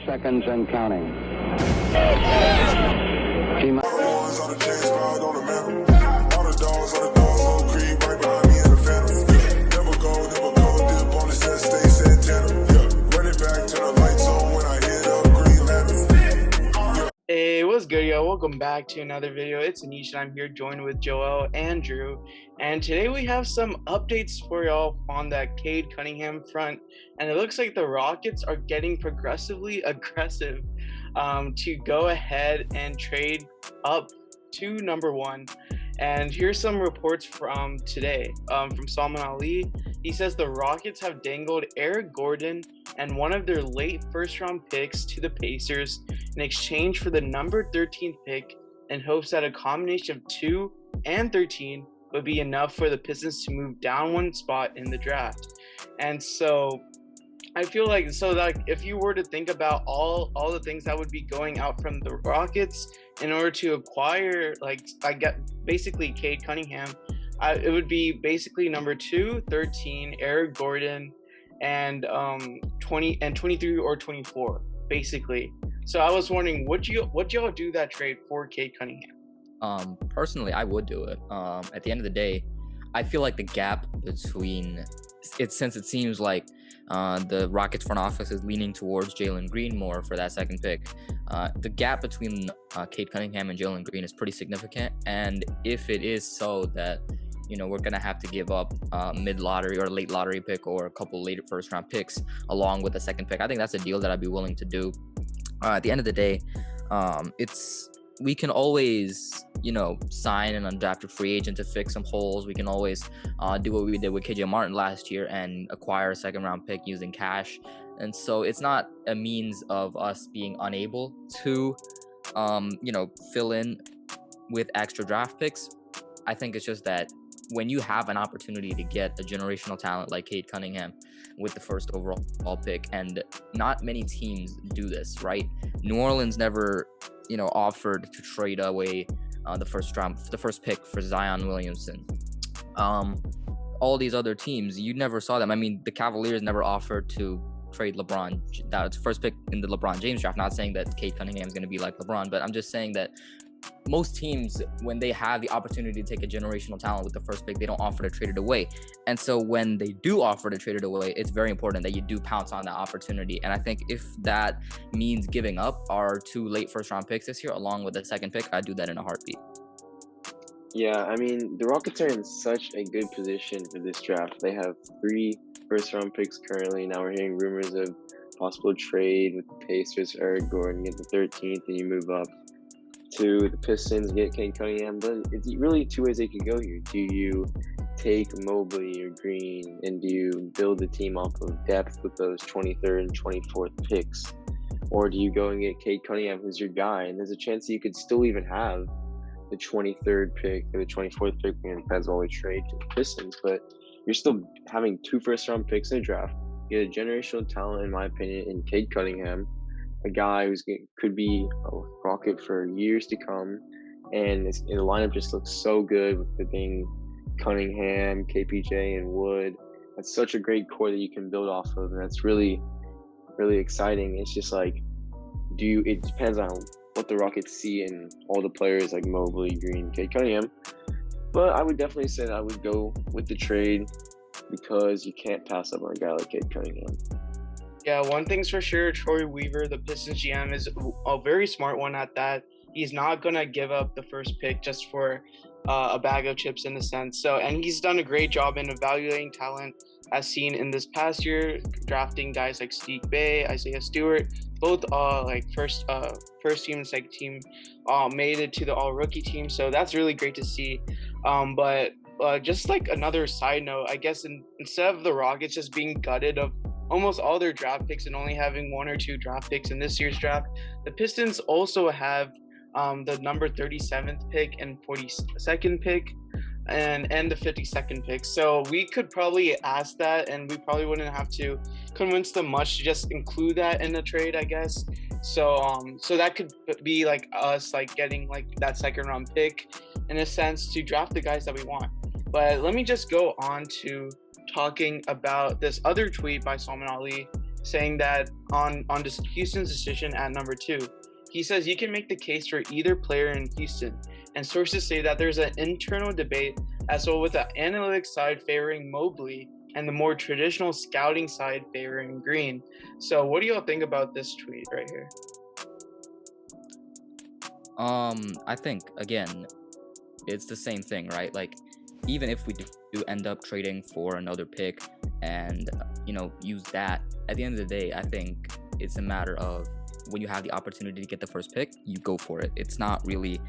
30 seconds and counting. Hey, what's good, yo? Welcome back to another video. It's Anish, and I'm here joined with Joel and Drew. And today we have some updates for y'all on that Cade Cunningham front. And it looks like the Rockets are getting progressively aggressive to go ahead and trade up to number one. And here's some reports from today from Salman Ali. He says the Rockets have dangled Eric Gordon and one of their late first-round picks to the Pacers in exchange for the number 13th pick, in hopes that a combination of 2 and 13 would be enough for the Pistons to move down one spot in the draft. And so I feel like, if you were to think about all the things that would be going out from the Rockets in order to acquire, basically Cade Cunningham, it would be basically number 2, 13, Eric Gordon, and 23 or 24, basically. So I was wondering, would y'all do that trade for Cade Cunningham? Personally, I would do it. At the end of the day, I feel like the gap between it, since it seems like the Rockets front office is leaning towards Jalen Green more for that second pick. The gap between Cade Cunningham and Jalen Green is pretty significant. And if it is so that, we're going to have to give up mid-lottery or late lottery pick or a couple later first-round picks along with the second pick, I think that's a deal that I'd be willing to do. At the end of the day, we can always, sign an undrafted free agent to fix some holes. We can always do what we did with KJ Martin last year and acquire a second-round pick using cash. And so it's not a means of us being unable to, fill in with extra draft picks. I think it's just that when you have an opportunity to get a generational talent like Cade Cunningham with the first overall pick, and not many teams do this, right? New Orleans never, offered to trade away the first pick for Zion Williamson. All these other teams, you never saw them. I mean, the Cavaliers never offered to trade LeBron. That was first pick in the LeBron James draft. Not saying that Cade Cunningham is going to be like LeBron, but I'm just saying that most teams, when they have the opportunity to take a generational talent with the first pick, they don't offer to trade it away. And so when they do offer to trade it away, it's very important that you do pounce on that opportunity. And I think if that means giving up our 2 late first-round picks this year along with the second pick, I'd do that in a heartbeat. Yeah, I mean, the Rockets are in such a good position for this draft. They have 3 first-round picks currently. Now we're hearing rumors of possible trade with the Pacers, Eric Gordon, get the 13th, and you move up to the Pistons, get Cade Cunningham. But it's really 2 ways they could go here. Do you take Mobley or Green, and do you build the team off of depth with those 23rd and 24th picks? Or do you go and get Cade Cunningham, who's your guy? And there's a chance that you could still even have the 23rd pick or the 24th pick, and it depends on what we trade to the Pistons. But you're still having 2 first-round picks in the draft. You get a generational talent, in my opinion, in Cade Cunningham, a guy could be a Rocket for years to come, and the lineup just looks so good with it being Cunningham, KPJ, and Wood. That's such a great core that you can build off of, and that's really, really exciting. It's just like, it depends on what the Rockets see in all the players like Mobley, Green, Cade Cunningham. But I would definitely say that I would go with the trade because you can't pass up on a guy like Cade Cunningham. Yeah, one thing's for sure, Troy Weaver, the Pistons GM, is a very smart one at that. He's not going to give up the first pick just for a bag of chips in a sense. And he's done a great job in evaluating talent, as seen in this past year, drafting guys like Steve Bay, Isaiah Stewart, both first team and second team made it to the all-rookie team. So that's really great to see. But just like another side note, I guess instead of the Rockets just being gutted of almost all their draft picks and only having 1 or 2 draft picks in this year's draft, the Pistons also have the number 37th pick and 42nd pick and the 52nd pick. So we could probably ask that, and we probably wouldn't have to convince them much to just include that in the trade, I guess. So that could be like us getting that second round pick in a sense to draft the guys that we want. But let me just go on to talking about this other tweet by Salman Ali. saying that on Houston's decision at number 2. He says you can make the case for either player in Houston, and sources say that there's an internal debate as well with the analytics side favoring Mobley and the more traditional scouting side favoring Green. So what do y'all think about this tweet right here? I think again, it's the same thing, right? Like, even if we do end up trading for another pick and use that, at the end of the day, I think it's a matter of when you have the opportunity to get the first pick, you go for it. It's not really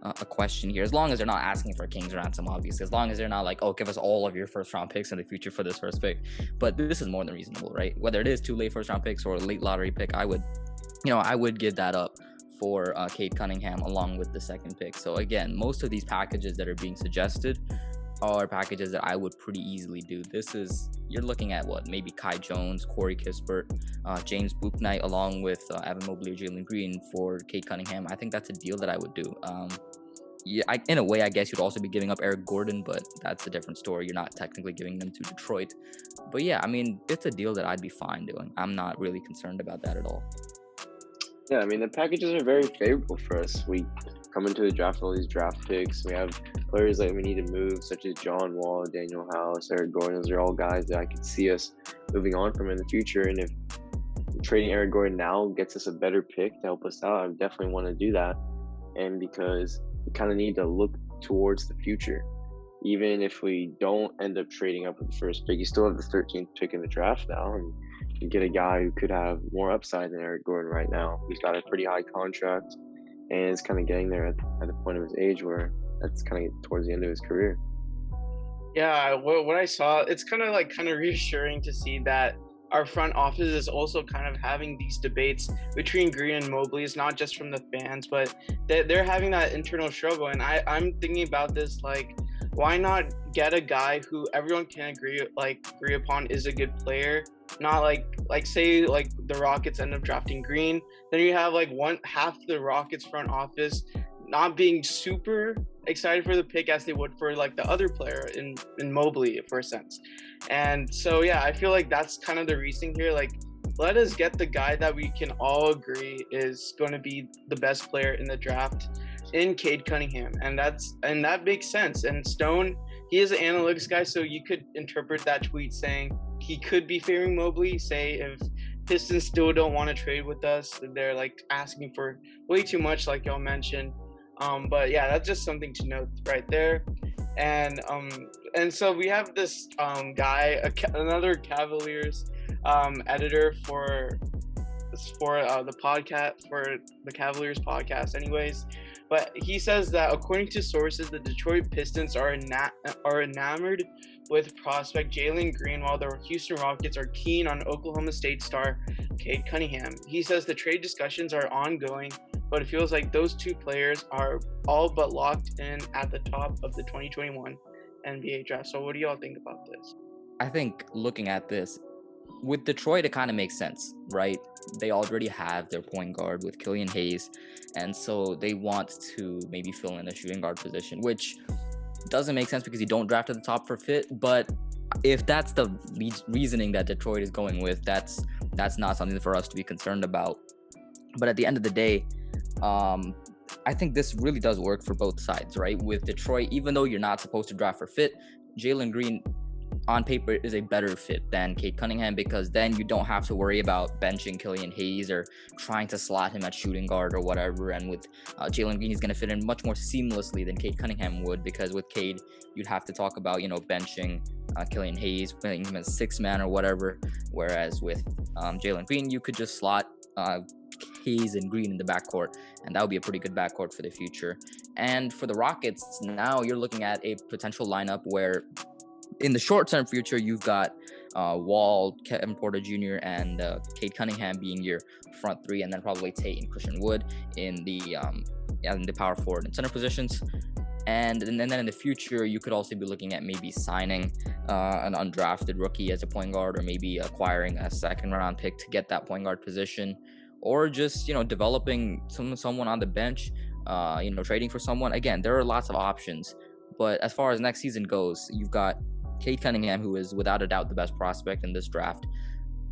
a question here, as long as they're not asking for a king's ransom, obviously, as long as they're not like, oh, give us all of your first round picks in the future for this first pick. But this is more than reasonable, right? Whether it is 2 late first round picks or a late lottery pick, I would give that up for Cade Cunningham along with the second pick. So again, most of these packages that are being suggested are packages that I would pretty easily do. You're looking at what, maybe Kai Jones, Corey Kispert, James Bouknight, along with Evan Mobley or Jalen Green for Cade Cunningham. I think that's a deal that I would do. In a way, I guess you'd also be giving up Eric Gordon, but that's a different story. You're not technically giving them to Detroit. But yeah, I mean, it's a deal that I'd be fine doing. I'm not really concerned about that at all. Yeah, I mean, the packages are very favorable for us. We come into the draft with all these draft picks. We have players that we need to move, such as John Wall, Daniel House, Eric Gordon. Those are all guys that I could see us moving on from in the future. And if trading Eric Gordon now gets us a better pick to help us out, I definitely want to do that. And because we kind of need to look towards the future. Even if we don't end up trading up with the first pick, you still have the 13th pick in the draft now. And you get a guy who could have more upside than Eric Gordon right now. He's got a pretty high contract and is kind of getting there at the point of his age where that's kind of towards the end of his career. Yeah, what I saw, it's kind of reassuring to see that our front office is also kind of having these debates between Green and Mobley. It's not just from the fans, but they're having that internal struggle. And I'm thinking about this, like, why not get a guy who everyone can agree upon is a good player? Not like say like the Rockets end up drafting Green, then you have like half the Rockets front office not being super excited for the pick as they would for like the other player in Mobley, for a sense. And so yeah, I feel like that's kind of the reason here. Like, let us get the guy that we can all agree is going to be the best player in the draft in Cade Cunningham, and that makes sense. And Stone, he is an analytics guy, so you could interpret that tweet saying he could be favoring Mobley. Say if Pistons still don't want to trade with us, they're like asking for way too much, like y'all mentioned. But yeah, that's just something to note right there. And so we have this guy, another Cavaliers editor for the podcast, for the Cavaliers podcast anyways. But he says that according to sources, the Detroit Pistons are enamored with prospect Jalen Green, while the Houston Rockets are keen on Oklahoma State star Cade Cunningham. He says the trade discussions are ongoing, but it feels like those two players are all but locked in at the top of the 2021 NBA draft. So what do y'all think about this? I think looking at this, with Detroit, it kind of makes sense, right? They already have their point guard with Killian Hayes, and so they want to maybe fill in a shooting guard position, which doesn't make sense because you don't draft at the top for fit. But if that's the reasoning that Detroit is going with, that's not something for us to be concerned about. But at the end of the day, I think this really does work for both sides, right? With Detroit, even though you're not supposed to draft for fit, Jalen Green on paper is a better fit than Cade Cunningham, because then you don't have to worry about benching Killian Hayes or trying to slot him at shooting guard or whatever. And with Jalen Green, he's going to fit in much more seamlessly than Cade Cunningham would, because with Cade, you'd have to talk about, benching Killian Hayes, playing him as six man or whatever. Whereas with Jalen Green, you could just slot Hayes and Green in the backcourt, and that would be a pretty good backcourt for the future. And for the Rockets, now you're looking at a potential lineup where in the short-term future, you've got Wall, Kevin Porter Jr., and Cade Cunningham being your front three, and then probably Tate and Christian Wood in the power forward and center positions. And then in the future, you could also be looking at maybe signing an undrafted rookie as a point guard, or maybe acquiring a second-round pick to get that point guard position, or just developing someone on the bench, trading for someone. Again, there are lots of options. But as far as next season goes, you've got Cade Cunningham, who is without a doubt the best prospect in this draft.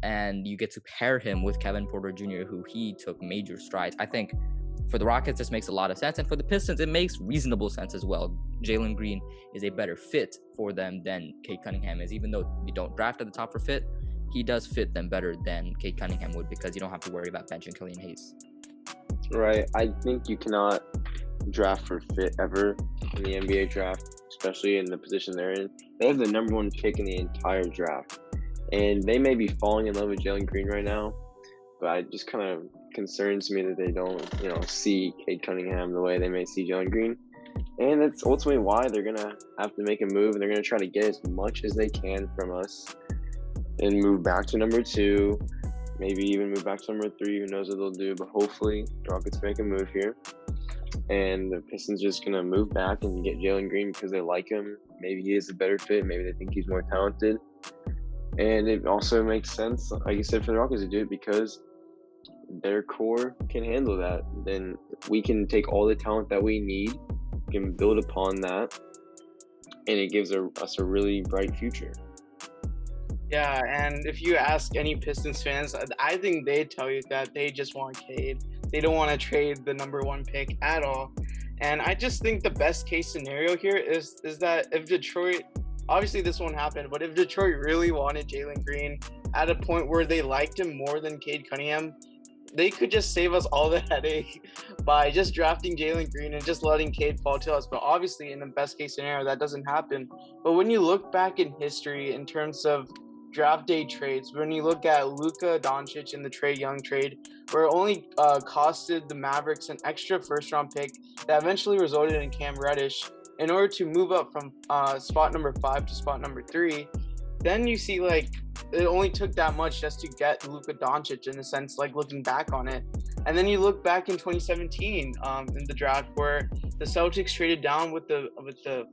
and you get to pair him with Kevin Porter Jr., who he took major strides. I think for the Rockets, this makes a lot of sense, and for the Pistons, it makes reasonable sense as well. Jalen Green is a better fit for them than Cade Cunningham is, even though you don't draft at the top for fit. He does fit them better than Cade Cunningham would, because you don't have to worry about benching Killian Hayes. Right. I think you cannot draft for fit ever in the NBA draft, especially in the position they're in. They have the number 1 pick in the entire draft, and they may be falling in love with Jalen Green right now, but it just kind of concerns me that they don't, see Cade Cunningham the way they may see Jalen Green. And that's ultimately why they're going to have to make a move, and they're going to try to get as much as they can from us and move back to number 2, maybe even move back to number 3. Who knows what they'll do, but hopefully the Rockets make a move here. And the Pistons just going to move back and get Jalen Green because they like him. Maybe he is a better fit. Maybe they think he's more talented. And it also makes sense, like you said, for the Rockets to do it because their core can handle that. Then we can take all the talent that we need, can build upon that, and it gives us a really bright future. Yeah, and if you ask any Pistons fans, I think they tell you that they just want Cade. They don't want to trade the number 1 pick at all. And I just think the best case scenario here is that if Detroit, obviously this won't happen, but if Detroit really wanted Jalen Green at a point where they liked him more than Cade Cunningham, they could just save us all the headache by just drafting Jalen Green and just letting Cade fall to us. But obviously, in the best case scenario, that doesn't happen. But when you look back in history in terms of draft day trades, when you look at Luka Doncic in the Trae Young trade, where it only costed the Mavericks an extra first-round pick that eventually resulted in Cam Reddish in order to move up from spot number 5 to spot number 3, then you see like it only took that much just to get Luka Doncic in a sense, like looking back on it. And then you look back in 2017 in the draft where the Celtics traded down with the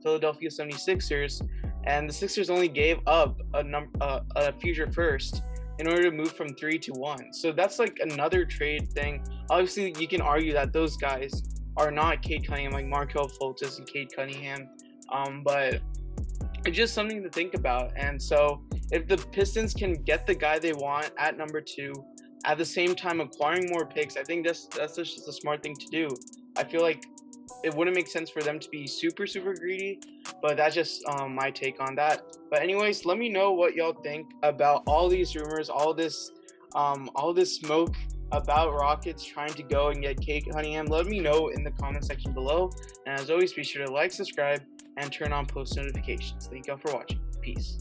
Philadelphia 76ers, and the Sixers only gave up a future first in order to move from 3 to 1. So that's like another trade thing. Obviously, you can argue that those guys are not Cade Cunningham, like Markelle Fultz and Cade Cunningham, but it's just something to think about. And so if the Pistons can get the guy they want at number 2, at the same time acquiring more picks, I think that's just a smart thing to do. I feel like it wouldn't make sense for them to be super greedy, but that's just my take on that. But anyways, let me know what y'all think about all these rumors, all this smoke about Rockets trying to go and get Cade Cunningham. Let me know in the comment section below. And as always, be sure to like, subscribe, and turn on post notifications. Thank y'all for watching. Peace.